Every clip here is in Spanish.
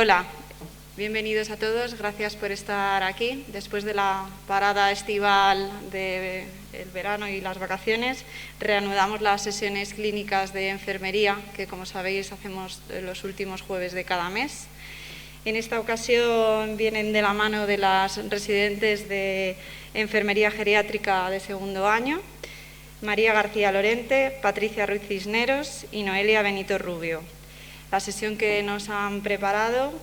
Hola, bienvenidos a todos, gracias por estar aquí. Después de la parada estival del verano y las vacaciones, reanudamos las sesiones clínicas de enfermería, que como sabéis hacemos los últimos jueves de cada mes. En esta ocasión vienen de la mano de las residentes de enfermería geriátrica de segundo año, María García Lorente, Patricia Ruiz Cisneros y Noelia Benito Rubio. La sesión que nos han preparado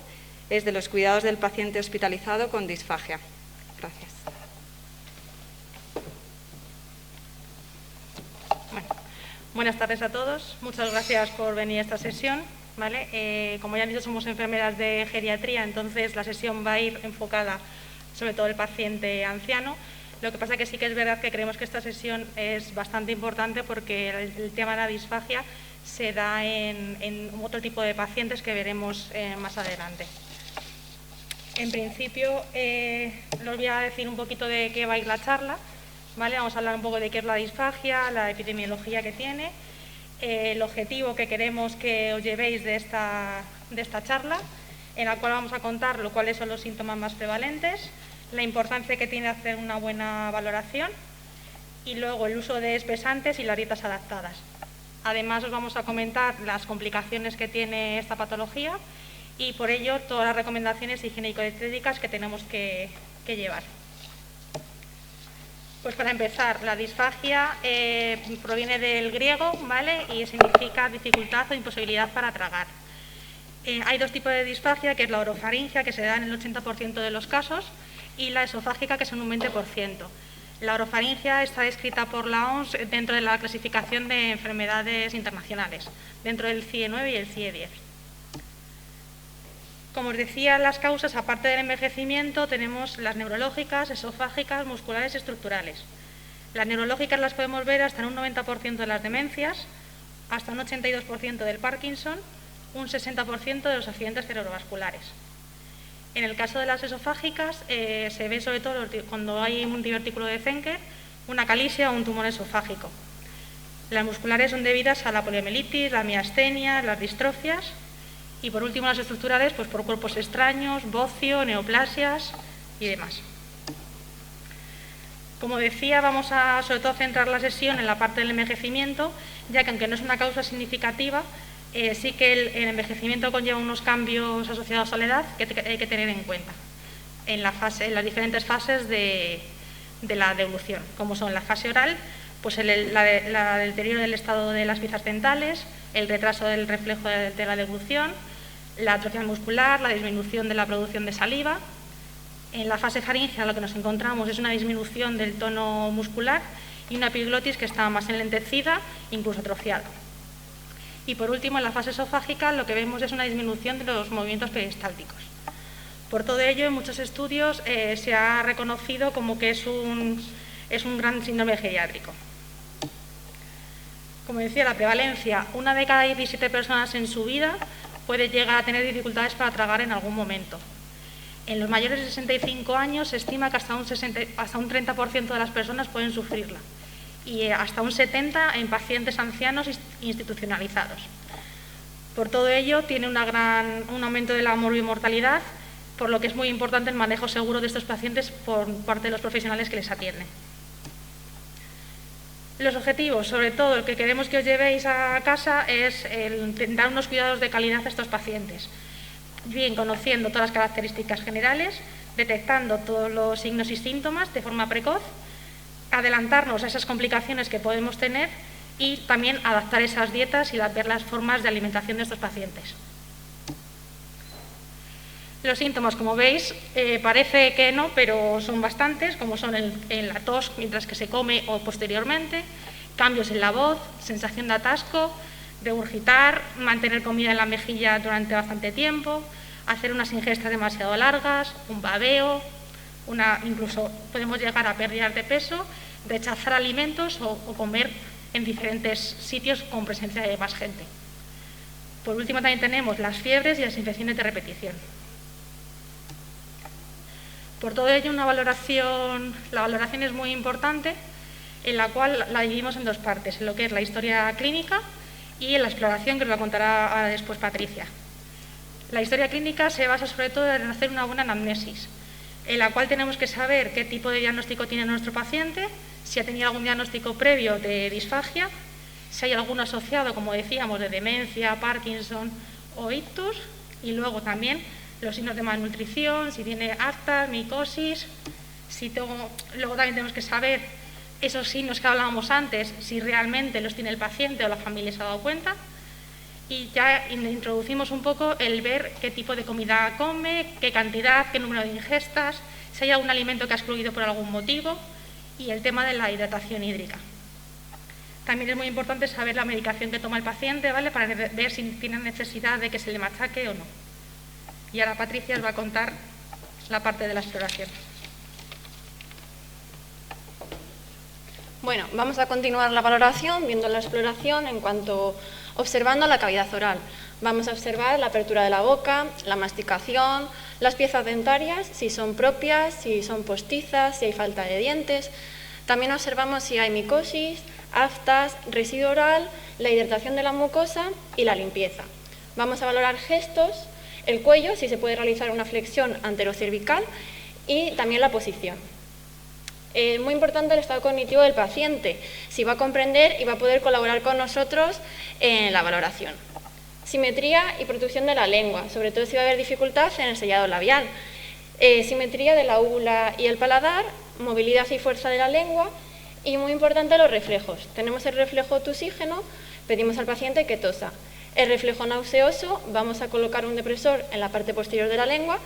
es de los cuidados del paciente hospitalizado con disfagia. Gracias. Bueno, buenas tardes a todos. Muchas gracias por venir a esta sesión. ¿Vale? Como ya han dicho, somos enfermeras de geriatría, entonces la sesión va a ir enfocada sobre todo al paciente anciano. Lo que pasa que sí que es verdad que creemos que esta sesión es bastante importante porque el tema de la disfagia se da en otro tipo de pacientes que veremos más adelante. En principio, os voy a decir un poquito de qué va a ir la charla. ¿Vale? Vamos a hablar un poco de qué es la disfagia, la epidemiología que tiene, el objetivo que queremos que os llevéis de esta charla, en la cual vamos a contar cuáles son los síntomas más prevalentes, la importancia que tiene hacer una buena valoración y luego el uso de espesantes y las dietas adaptadas. Además, os vamos a comentar las complicaciones que tiene esta patología y, por ello, todas las recomendaciones higiénico-dietéticas que tenemos que llevar. Pues para empezar, la disfagia proviene del griego, ¿vale? Y significa dificultad o imposibilidad para tragar. Hay dos tipos de disfagia, que es la orofaringia, que se da en el 80% de los casos, y la esofágica, que son un 20%. La orofaringia está descrita por la OMS dentro de la clasificación de enfermedades internacionales, dentro del CIE 9 y el CIE 10. Como os decía, las causas, aparte del envejecimiento, tenemos las neurológicas, esofágicas, musculares y estructurales. Las neurológicas las podemos ver hasta en un 90% de las demencias, hasta un 82% del Parkinson, un 60% de los accidentes cerebrovasculares. En el caso de las esofágicas, se ve sobre todo cuando hay un divertículo de Zenker, una calixia o un tumor esofágico. Las musculares son debidas a la poliomielitis, la miastenia, las distrofias. Y por último, las estructurales, pues por cuerpos extraños, bocio, neoplasias y demás. Como decía, vamos a sobre todo centrar la sesión en la parte del envejecimiento, ya que aunque no es una causa significativa, sí que el envejecimiento conlleva unos cambios asociados a la edad que hay que tener en cuenta en las diferentes fases de la devolución, como son la fase oral, pues el deterioro del estado de las piezas dentales, el retraso del reflejo de la deglución, la atrofia muscular, la disminución de la producción de saliva. En la fase faríngea lo que nos encontramos es una disminución del tono muscular y una epiglotis que está más enlentecida, incluso atrofiada. Y por último, en la fase esofágica lo que vemos es una disminución de los movimientos peristálticos. Por todo ello, en muchos estudios se ha reconocido como que es un gran síndrome geriátrico. Como decía, la prevalencia, 1 de cada 17 personas en su vida puede llegar a tener dificultades para tragar en algún momento. En los mayores de 65 años se estima que hasta un 30% de las personas pueden sufrirla y hasta un 70% en pacientes ancianos institucionalizados. Por todo ello, tiene un aumento de la morbimortalidad, por lo que es muy importante el manejo seguro de estos pacientes por parte de los profesionales que les atienden. Los objetivos, sobre todo el que queremos que os llevéis a casa, es dar unos cuidados de calidad a estos pacientes, bien conociendo todas las características generales, detectando todos los signos y síntomas de forma precoz, adelantarnos a esas complicaciones que podemos tener y también adaptar esas dietas y ver las formas de alimentación de estos pacientes. Los síntomas, como veis, parece que no, pero son bastantes, como son en la tos mientras que se come o posteriormente, cambios en la voz, sensación de atasco, regurgitar, mantener comida en la mejilla durante bastante tiempo, hacer unas ingestas demasiado largas, un babeo, incluso podemos llegar a pérdida de peso, rechazar alimentos o comer en diferentes sitios con presencia de más gente. Por último, también tenemos las fiebres y las infecciones de repetición. Por todo ello, la valoración es muy importante, en la cual la dividimos en dos partes, en lo que es la historia clínica y en la exploración, que os la contará después Patricia. La historia clínica se basa sobre todo en hacer una buena anamnesis, en la cual tenemos que saber qué tipo de diagnóstico tiene nuestro paciente, si ha tenido algún diagnóstico previo de disfagia, si hay alguno asociado, como decíamos, de demencia, Parkinson o ictus, y luego también los signos de malnutrición, si tiene aftas, micosis, luego también tenemos que saber esos signos que hablábamos antes, si realmente los tiene el paciente o la familia se ha dado cuenta. Y ya introducimos un poco el ver qué tipo de comida come, qué cantidad, qué número de ingestas, si hay algún alimento que ha excluido por algún motivo y el tema de la hidratación hídrica. También es muy importante saber la medicación que toma el paciente, ¿vale?, para ver si tiene necesidad de que se le machaque o no. Y ahora Patricia os va a contar la parte de la exploración. Bueno, vamos a continuar la valoración viendo la exploración en cuanto observando la cavidad oral. Vamos a observar la apertura de la boca, la masticación, las piezas dentarias, si son propias, si son postizas, si hay falta de dientes. También observamos si hay micosis, aftas, residuo oral, la hidratación de la mucosa y la limpieza. Vamos a valorar gestos, el cuello, si se puede realizar una flexión anterocervical y también la posición. Muy importante el estado cognitivo del paciente, si va a comprender y va a poder colaborar con nosotros en la valoración. Simetría y protrusión de la lengua, sobre todo si va a haber dificultad en el sellado labial. Simetría de la úvula y el paladar, movilidad y fuerza de la lengua y muy importante los reflejos. Tenemos el reflejo tusígeno, pedimos al paciente que tosa. El reflejo nauseoso, vamos a colocar un depresor en la parte posterior de la lengua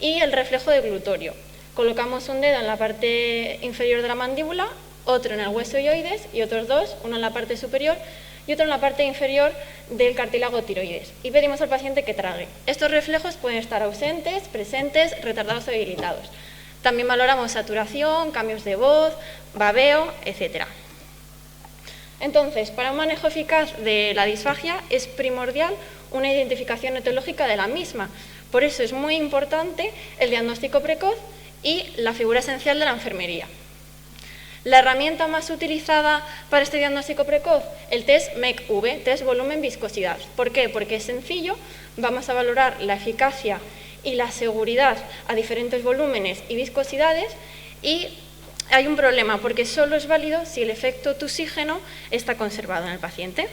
y el reflejo deglutorio. Colocamos un dedo en la parte inferior de la mandíbula, otro en el hueso hioides y otros dos, uno en la parte superior y otro en la parte inferior del cartílago tiroides. Y pedimos al paciente que trague. Estos reflejos pueden estar ausentes, presentes, retardados o debilitados. También valoramos saturación, cambios de voz, babeo, etc. Entonces, para un manejo eficaz de la disfagia es primordial una identificación etiológica de la misma. Por eso es muy importante el diagnóstico precoz y la figura esencial de la enfermería. La herramienta más utilizada para este diagnóstico precoz, el test MEC-V, test volumen viscosidad. ¿Por qué? Porque es sencillo, vamos a valorar la eficacia y la seguridad a diferentes volúmenes y viscosidades y hay un problema porque solo es válido si el efecto tusígeno está conservado en el paciente.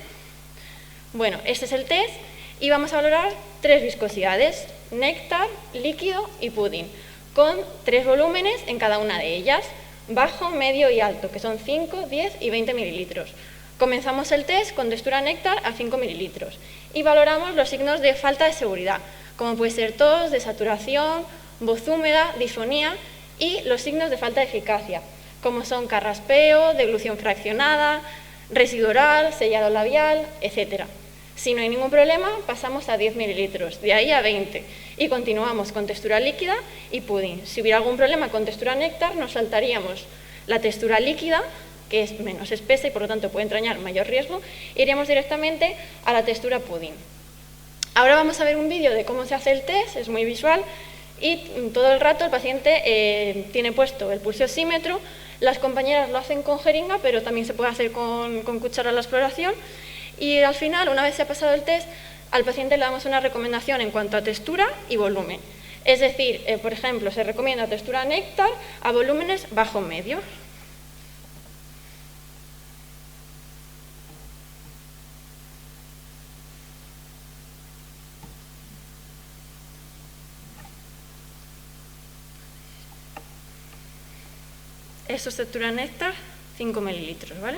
Bueno, este es el test y vamos a valorar 3 viscosidades, néctar, líquido y pudding, con 3 volúmenes en cada una de ellas, bajo, medio y alto, que son 5, 10 y 20 mililitros. Comenzamos el test con textura néctar a 5 mililitros y valoramos los signos de falta de seguridad, como puede ser tos, desaturación, voz húmeda, disfonía y los signos de falta de eficacia, como son carraspeo, deglución fraccionada, residuo oral, sellado labial, etc. Si no hay ningún problema, pasamos a 10 mililitros, de ahí a 20, y continuamos con textura líquida y pudding. Si hubiera algún problema con textura néctar, nos saltaríamos la textura líquida, que es menos espesa y por lo tanto puede entrañar mayor riesgo, e iríamos directamente a la textura pudding. Ahora vamos a ver un vídeo de cómo se hace el test, es muy visual, y todo el rato el paciente tiene puesto el pulsiosímetro. Las compañeras lo hacen con jeringa, pero también se puede hacer con cuchara la exploración. Y al final, una vez se ha pasado el test, al paciente le damos una recomendación en cuanto a textura y volumen. Es decir, por ejemplo, se recomienda textura néctar a volúmenes bajo-medio. Esto es textura néctar, 5 mililitros, ¿vale?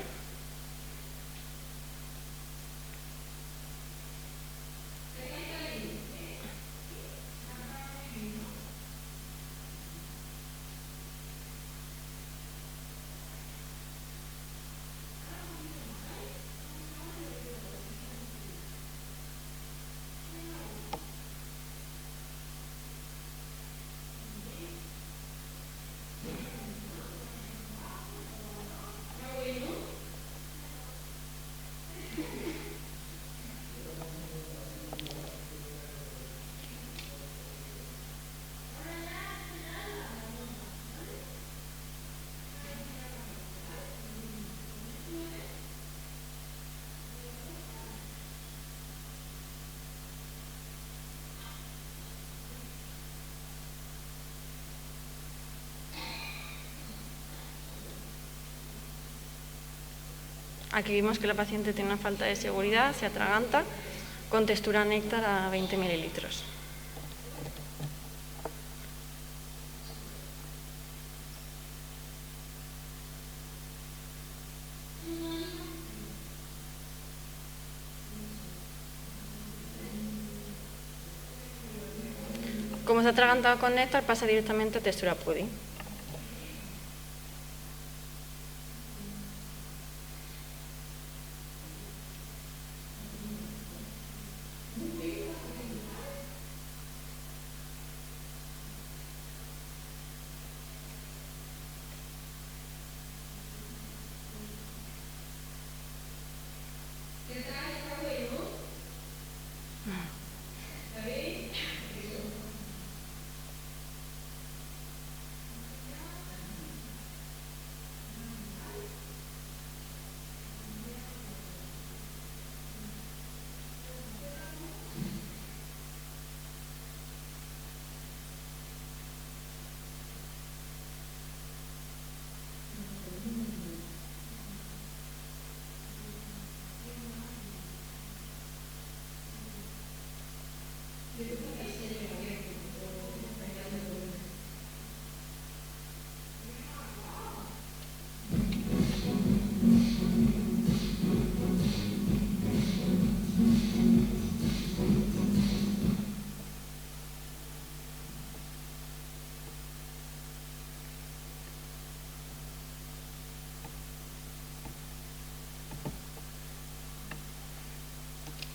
Aquí vimos que la paciente tiene una falta de seguridad, se atraganta, con textura néctar a 20 mililitros. Como se ha atragantado con néctar, pasa directamente a textura pudding.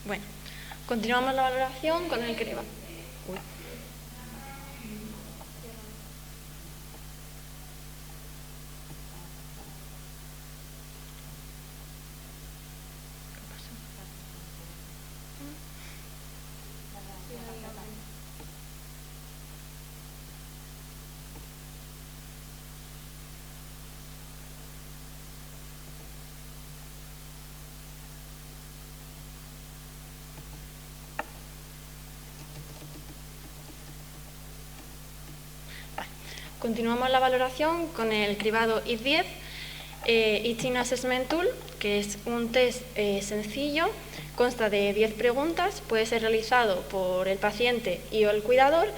Bueno, continuamos la valoración con el cribado. Continuamos la valoración con el cribado IF10, Itching Assessment Tool, que es un test sencillo, consta de 10 preguntas, puede ser realizado por el paciente y o el cuidador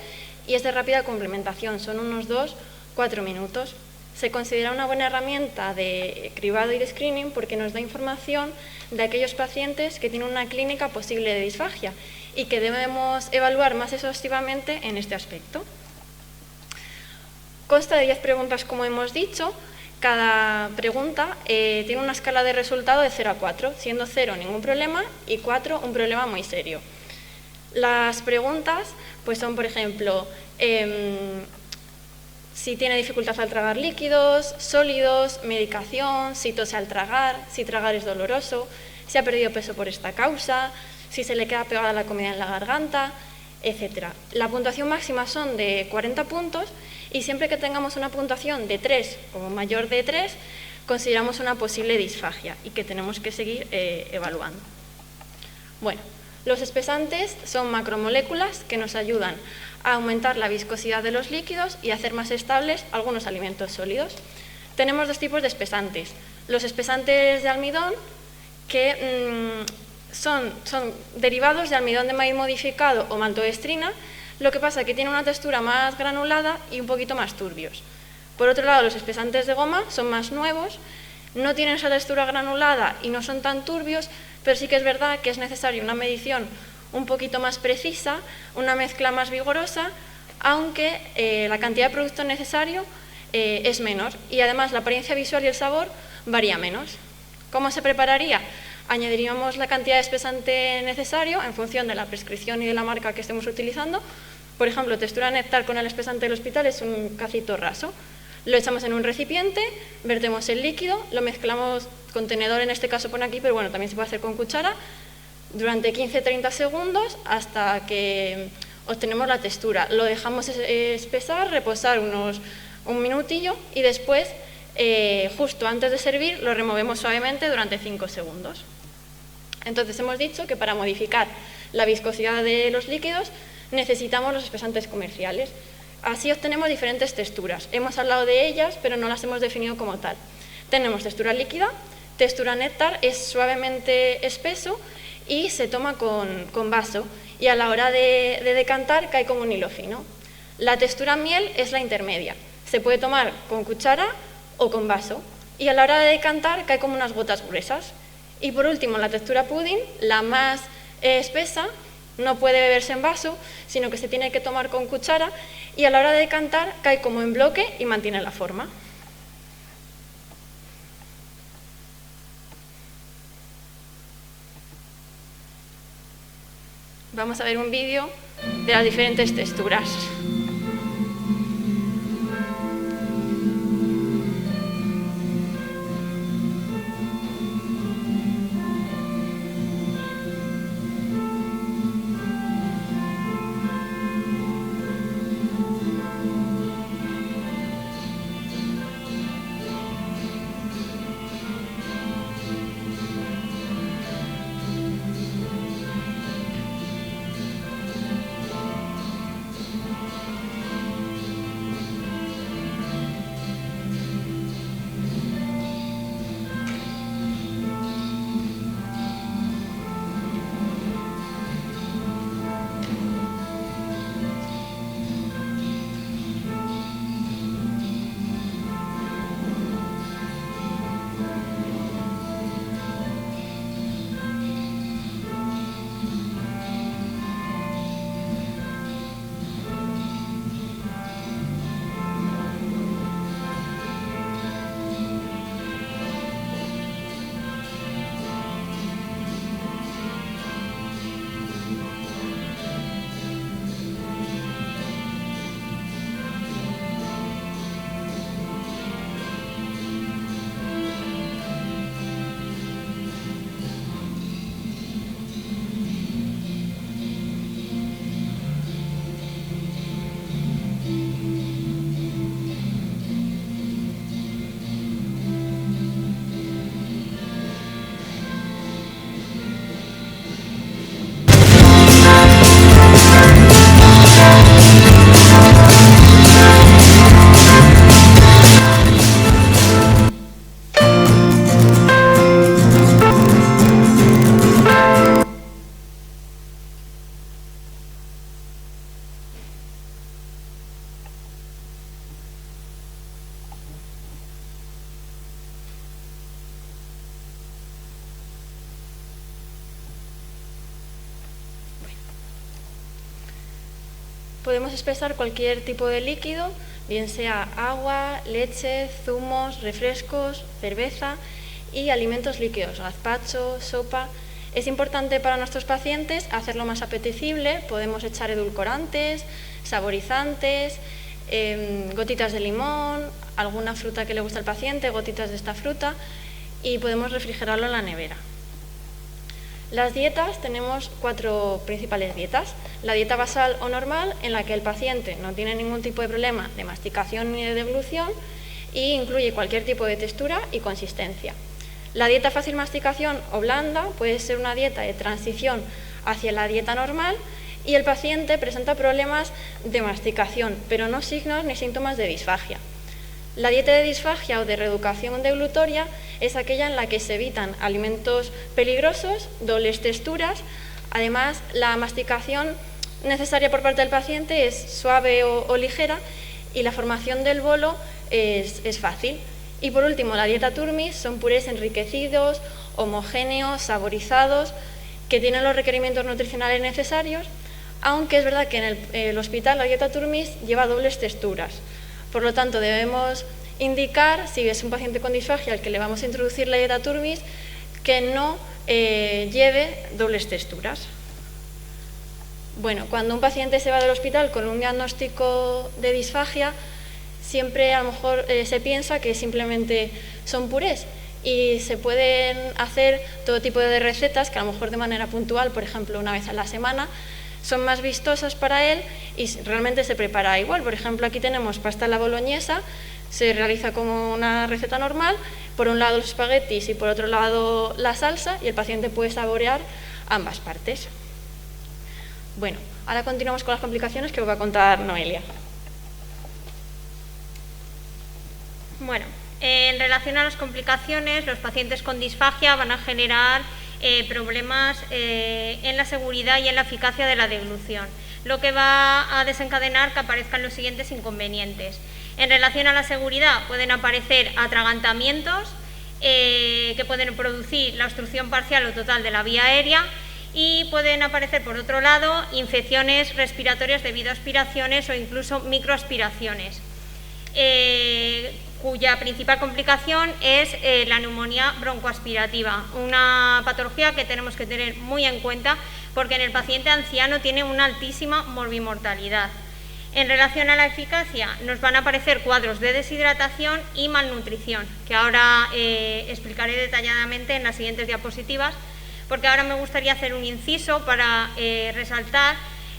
y es de rápida complementación, son unos 2-4 minutos. Se considera una buena herramienta de cribado y de screening porque nos da información de aquellos pacientes que tienen una clínica posible de disfagia y que debemos evaluar más exhaustivamente en este aspecto. Consta de 10 preguntas, como hemos dicho. Cada pregunta tiene una escala de resultado de 0 a 4, siendo 0 ningún problema y 4 un problema muy serio. Las preguntas pues son, por ejemplo, si tiene dificultad al tragar líquidos, sólidos, medicación, si tose al tragar, si tragar es doloroso, si ha perdido peso por esta causa, si se le queda pegada la comida en la garganta, etc. La puntuación máxima son de 40 puntos y siempre que tengamos una puntuación de 3 o mayor de 3, consideramos una posible disfagia y que tenemos que seguir evaluando. Bueno, los espesantes son macromoléculas que nos ayudan a aumentar la viscosidad de los líquidos y a hacer más estables algunos alimentos sólidos. Tenemos dos tipos de espesantes. Los espesantes de almidón, que son derivados de almidón de maíz modificado o maltodextrina, lo que pasa es que tienen una textura más granulada y un poquito más turbios. Por otro lado, los espesantes de goma son más nuevos, no tienen esa textura granulada y no son tan turbios, pero sí que es verdad que es necesaria una medición un poquito más precisa, una mezcla más vigorosa, aunque la cantidad de producto necesario es menor y además la apariencia visual y el sabor varía menos. ¿Cómo se prepararía? Añadiríamos la cantidad de espesante necesario en función de la prescripción y de la marca que estemos utilizando. Por ejemplo, textura néctar con el espesante del hospital es un cacito raso. Lo echamos en un recipiente, vertemos el líquido, lo mezclamos con tenedor, en este caso pone aquí, pero bueno, también se puede hacer con cuchara, durante 15-30 segundos hasta que obtenemos la textura. Lo dejamos espesar, reposar un minutillo y después, justo antes de servir, lo removemos suavemente durante 5 segundos. Entonces hemos dicho que para modificar la viscosidad de los líquidos necesitamos los espesantes comerciales. Así obtenemos diferentes texturas. Hemos hablado de ellas, pero no las hemos definido como tal. Tenemos textura líquida, Textura néctar es suavemente espeso y se toma con vaso, y a la hora de decantar cae como un hilo fino. La textura miel es la intermedia, se puede tomar con cuchara o con vaso, y a la hora de decantar cae como unas gotas gruesas. Y por último, la textura pudding, la más espesa, no puede beberse en vaso, sino que se tiene que tomar con cuchara, y a la hora de decantar cae como en bloque y mantiene la forma. Vamos a ver un vídeo de las diferentes texturas. Podemos espesar cualquier tipo de líquido, bien sea agua, leche, zumos, refrescos, cerveza y alimentos líquidos, gazpacho, sopa. Es importante para nuestros pacientes hacerlo más apetecible. Podemos echar edulcorantes, saborizantes, gotitas de limón, alguna fruta que le gusta al paciente, gotitas de esta fruta, y podemos refrigerarlo en la nevera. Las dietas, tenemos 4 principales dietas. La dieta basal o normal, en la que el paciente no tiene ningún tipo de problema de masticación ni de deglución y incluye cualquier tipo de textura y consistencia. La dieta fácil masticación o blanda puede ser una dieta de transición hacia la dieta normal, y el paciente presenta problemas de masticación, pero no signos ni síntomas de disfagia. La dieta de disfagia o de reeducación deglutoria es aquella en la que se evitan alimentos peligrosos, dobles texturas. Además, la masticación necesaria por parte del paciente es suave o ligera, y la formación del bolo es fácil. Y por último, la dieta Turmis son purés enriquecidos, homogéneos, saborizados, que tienen los requerimientos nutricionales necesarios, aunque es verdad que en el hospital la dieta Turmis lleva dobles texturas. Por lo tanto, debemos indicar, si es un paciente con disfagia al que le vamos a introducir la dieta Turmis, que no lleve dobles texturas. Bueno, cuando un paciente se va del hospital con un diagnóstico de disfagia, siempre a lo mejor se piensa que simplemente son purés, y se pueden hacer todo tipo de recetas que a lo mejor de manera puntual, por ejemplo una vez a la semana, son más vistosas para él y realmente se prepara igual. Por ejemplo, aquí tenemos pasta a la boloñesa, se realiza como una receta normal, por un lado los espaguetis y por otro lado la salsa, y el paciente puede saborear ambas partes. Bueno, ahora continuamos con las complicaciones que os va a contar Noelia. Bueno, En relación a las complicaciones, los pacientes con disfagia van a generar problemas en la seguridad y en la eficacia de la deglución, lo que va a desencadenar que aparezcan los siguientes inconvenientes. En relación a la seguridad, pueden aparecer atragantamientos que pueden producir la obstrucción parcial o total de la vía aérea, y pueden aparecer, por otro lado, infecciones respiratorias debido a aspiraciones o incluso microaspiraciones, cuya principal complicación es la neumonía broncoaspirativa, una patología que tenemos que tener muy en cuenta porque en el paciente anciano tiene una altísima morbimortalidad. En relación a la eficacia, nos van a aparecer cuadros de deshidratación y malnutrición, que ahora explicaré detalladamente en las siguientes diapositivas, porque ahora me gustaría hacer un inciso para resaltar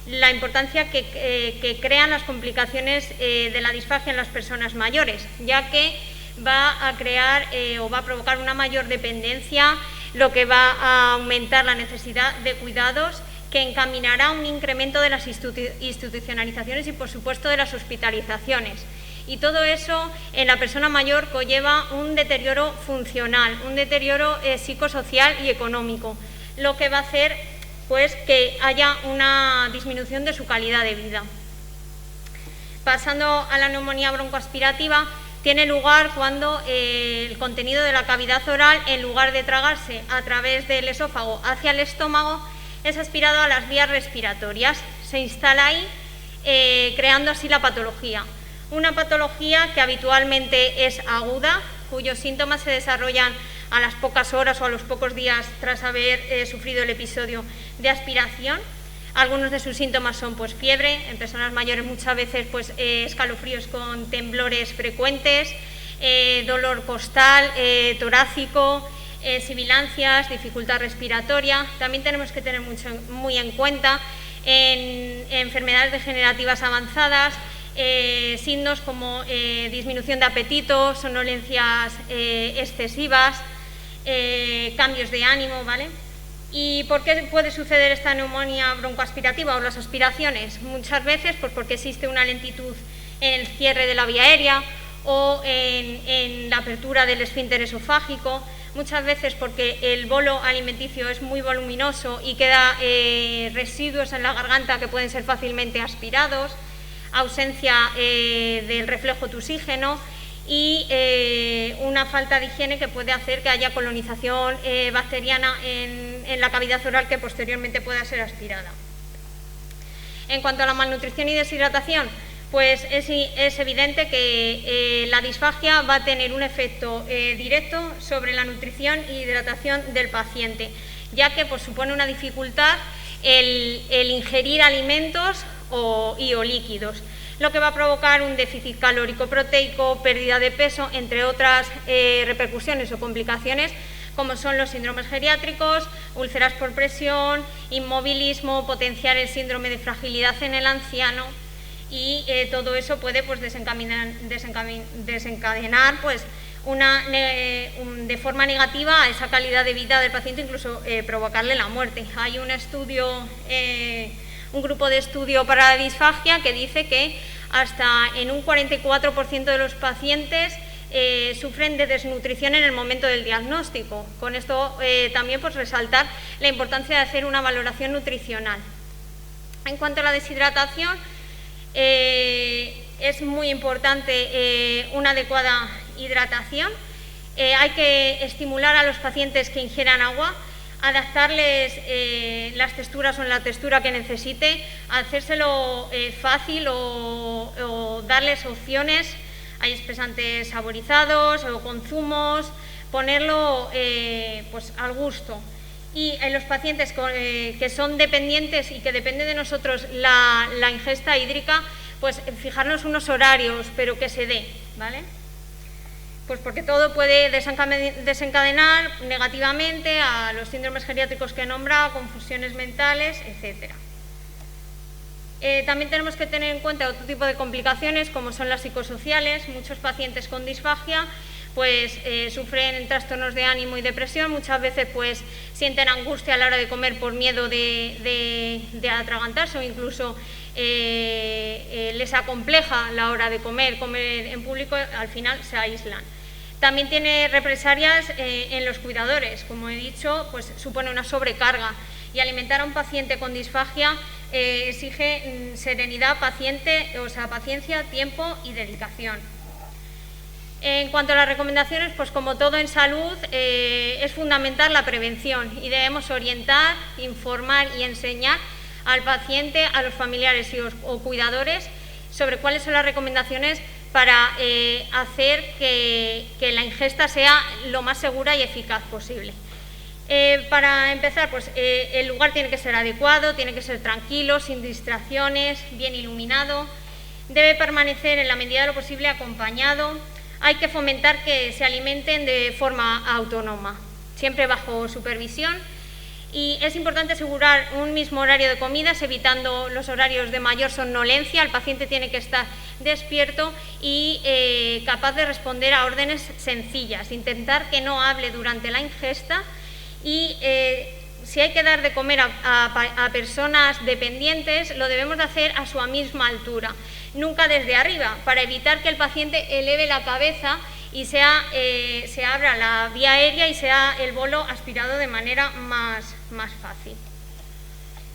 la importancia que crean las complicaciones de la disfagia en las personas mayores, ya que va a crear o va a provocar una mayor dependencia, lo que va a aumentar la necesidad de cuidados, que encaminará a un incremento de las institucionalizaciones y, por supuesto, de las hospitalizaciones. Y todo eso en la persona mayor conlleva un deterioro funcional, un deterioro psicosocial y económico, lo que va a hacer pues, que haya una disminución de su calidad de vida. Pasando a la neumonía broncoaspirativa, tiene lugar cuando el contenido de la cavidad oral, en lugar de tragarse a través del esófago hacia el estómago, es aspirado a las vías respiratorias, se instala ahí, creando así la patología. Una patología que habitualmente es aguda, cuyos síntomas se desarrollan a las pocas horas o a los pocos días tras haber sufrido el episodio de aspiración. Algunos de sus síntomas son pues, fiebre, en personas mayores muchas veces pues, escalofríos con temblores frecuentes, dolor costal, torácico, sibilancias, dificultad respiratoria. También tenemos que tener muy en cuenta en enfermedades degenerativas avanzadas, signos como disminución de apetito, somnolencias excesivas, cambios de ánimo, ¿vale? ¿Y por qué puede suceder esta neumonía broncoaspirativa o las aspiraciones? Muchas veces pues porque existe una lentitud en el cierre de la vía aérea o en la apertura del esfínter esofágico, muchas veces porque el bolo alimenticio es muy voluminoso y queda residuos en la garganta que pueden ser fácilmente aspirados, ausencia del reflejo tusígeno y una falta de higiene que puede hacer que haya colonización bacteriana en la cavidad oral que posteriormente pueda ser aspirada. En cuanto a la malnutrición y deshidratación, pues es evidente que la disfagia va a tener un efecto directo sobre la nutrición y hidratación del paciente, ya que pues, supone una dificultad el ingerir alimentos o líquidos, lo que va a provocar un déficit calórico proteico, pérdida de peso, entre otras repercusiones o complicaciones como son los síndromes geriátricos, úlceras por presión, inmovilismo, potenciar el síndrome de fragilidad en el anciano, y todo eso puede pues, desencadenar pues, de forma negativa a esa calidad de vida del paciente, incluso provocarle la muerte. Hay un estudio, un grupo de estudio para la disfagia que dice que hasta en un 44% de los pacientes sufren de desnutrición en el momento del diagnóstico. Con esto también pues, resaltar la importancia de hacer una valoración nutricional. En cuanto a la deshidratación, es muy importante una adecuada hidratación. Hay que estimular a los pacientes que ingieran agua, adaptarles las texturas o la textura que necesite, hacérselo fácil o darles opciones. Hay espesantes saborizados o con zumos, ponerlo pues, al gusto. Y en los pacientes que son dependientes y que depende de nosotros la ingesta hídrica, pues fijarnos unos horarios, pero que se dé, ¿vale? Pues porque todo puede desencadenar negativamente a los síndromes geriátricos que he nombrado, confusiones mentales, etc. También tenemos que tener en cuenta otro tipo de complicaciones como son las psicosociales. Muchos pacientes con disfagia pues sufren trastornos de ánimo y depresión, muchas veces pues sienten angustia a la hora de comer por miedo de atragantarse o incluso les acompleja la hora de comer en público, al final se aíslan. También tiene represalias en los cuidadores. Como he dicho, pues supone una sobrecarga, y alimentar a un paciente con disfagia exige serenidad, paciencia, tiempo y dedicación. En cuanto a las recomendaciones, pues como todo en salud, es fundamental la prevención, y debemos orientar, informar y enseñar al paciente, a los familiares o cuidadores sobre cuáles son las recomendaciones para hacer que la ingesta sea lo más segura y eficaz posible. Para empezar, pues el lugar tiene que ser adecuado, tiene que ser tranquilo, sin distracciones, bien iluminado, debe permanecer en la medida de lo posible acompañado. Hay que fomentar que se alimenten de forma autónoma, siempre bajo supervisión, y es importante asegurar un mismo horario de comidas, evitando los horarios de mayor somnolencia. El paciente tiene que estar despierto y capaz de responder a órdenes sencillas, intentar que no hable durante la ingesta, y si hay que dar de comer a personas dependientes, lo debemos de hacer a su misma altura, nunca desde arriba, para evitar que el paciente eleve la cabeza y se abra la vía aérea y sea el bolo aspirado de manera más fácil.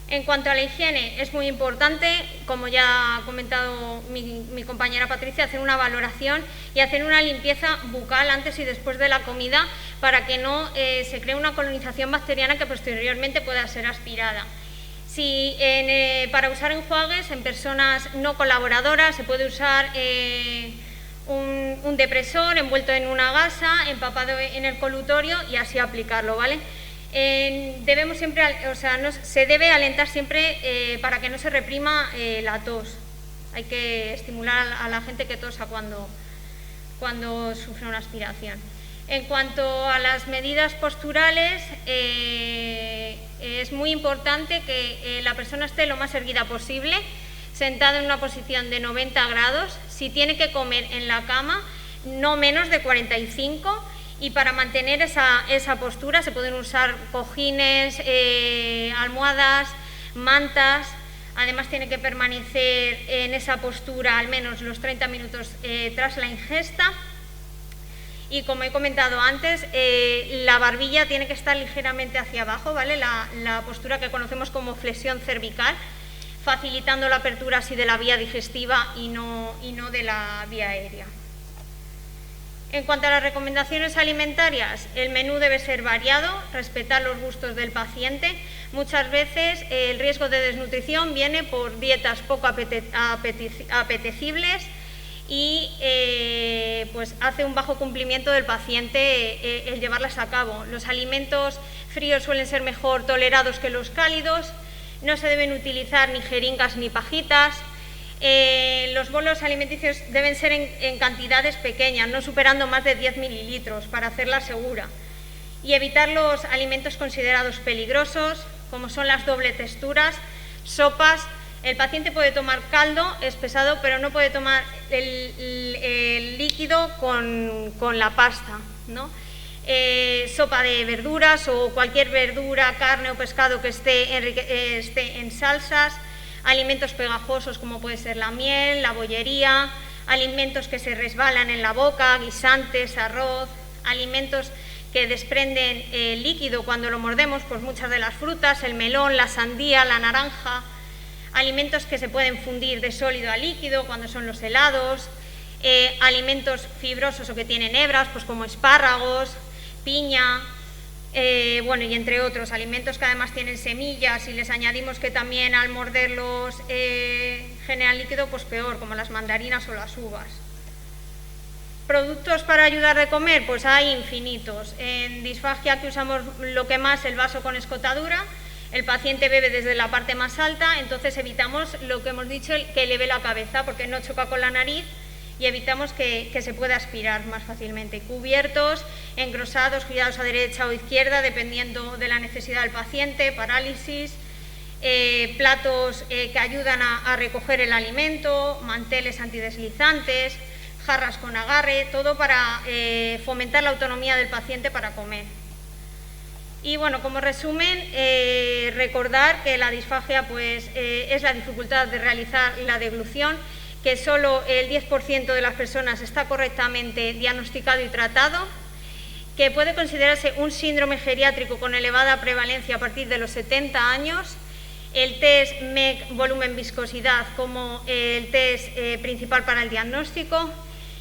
En cuanto a la higiene, es muy importante, como ya ha comentado mi compañera Patricia, hacer una valoración y hacer una limpieza bucal antes y después de la comida, para que no se cree una colonización bacteriana que posteriormente pueda ser aspirada. Para usar enjuagues en personas no colaboradoras se puede usar un depresor envuelto en una gasa, empapado en el colutorio, y así aplicarlo, ¿vale? Debemos siempre, se debe alentar siempre para que no se reprima la tos. Hay que estimular a la gente que tosa cuando sufre una aspiración. En cuanto a las medidas posturales, es muy importante que la persona esté lo más erguida posible, sentada en una posición de 90 grados. Si tiene que comer en la cama, no menos de 45, y para mantener esa postura se pueden usar cojines, almohadas, mantas. Además, tiene que permanecer en esa postura al menos los 30 minutos tras la ingesta. Y como he comentado antes, la barbilla tiene que estar ligeramente hacia abajo, ¿vale? La postura que conocemos como flexión cervical, facilitando la apertura así de la vía digestiva y no de la vía aérea. En cuanto a las recomendaciones alimentarias, el menú debe ser variado, respetar los gustos del paciente. Muchas veces el riesgo de desnutrición viene por dietas poco apetecibles y pues hace un bajo cumplimiento del paciente el llevarlas a cabo. Los alimentos fríos suelen ser mejor tolerados que los cálidos, no se deben utilizar ni jeringas ni pajitas. Los bolos alimenticios deben ser en cantidades pequeñas, no superando más de 10 mililitros, para hacerla segura. Y evitar los alimentos considerados peligrosos, como son las doble texturas, sopas. El paciente puede tomar caldo espesado, pero no puede tomar el líquido con la pasta, ¿no? Sopa de verduras o cualquier verdura, carne o pescado que esté en salsas. Alimentos pegajosos como puede ser la miel, la bollería, alimentos que se resbalan en la boca, guisantes, arroz, alimentos que desprenden líquido cuando lo mordemos, pues muchas de las frutas, el melón, la sandía, la naranja, alimentos que se pueden fundir de sólido a líquido cuando son los helados, alimentos fibrosos o que tienen hebras, pues como espárragos, piña. Bueno, y entre otros alimentos que además tienen semillas, y les añadimos que también al morderlos generan líquido, pues peor, como las mandarinas o las uvas. Productos para ayudar de comer, pues hay infinitos. En disfagia, que usamos lo que más, el vaso con escotadura. El paciente bebe desde la parte más alta, entonces evitamos lo que hemos dicho, que eleve la cabeza, porque no choca con la nariz, y evitamos que se pueda aspirar más fácilmente. Cubiertos, engrosados, girados a derecha o izquierda, dependiendo de la necesidad del paciente, parálisis, platos que ayudan a recoger el alimento, manteles antideslizantes, jarras con agarre, todo para fomentar la autonomía del paciente para comer. Y bueno, como resumen, recordar que la disfagia pues, es la dificultad de realizar la deglución, que solo el 10% de las personas está correctamente diagnosticado y tratado, que puede considerarse un síndrome geriátrico con elevada prevalencia a partir de los 70 años, el test MEC volumen viscosidad como el test principal para el diagnóstico,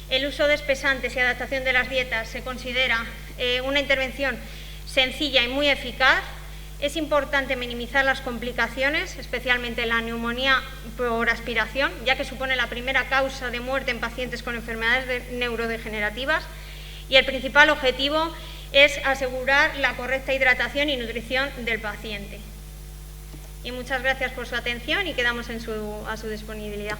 el uso de espesantes y adaptación de las dietas se considera una intervención sencilla y muy eficaz. Es importante minimizar las complicaciones, especialmente la neumonía por aspiración, ya que supone la primera causa de muerte en pacientes con enfermedades neurodegenerativas, y el principal objetivo es asegurar la correcta hidratación y nutrición del paciente. Y muchas gracias por su atención y quedamos a su disponibilidad.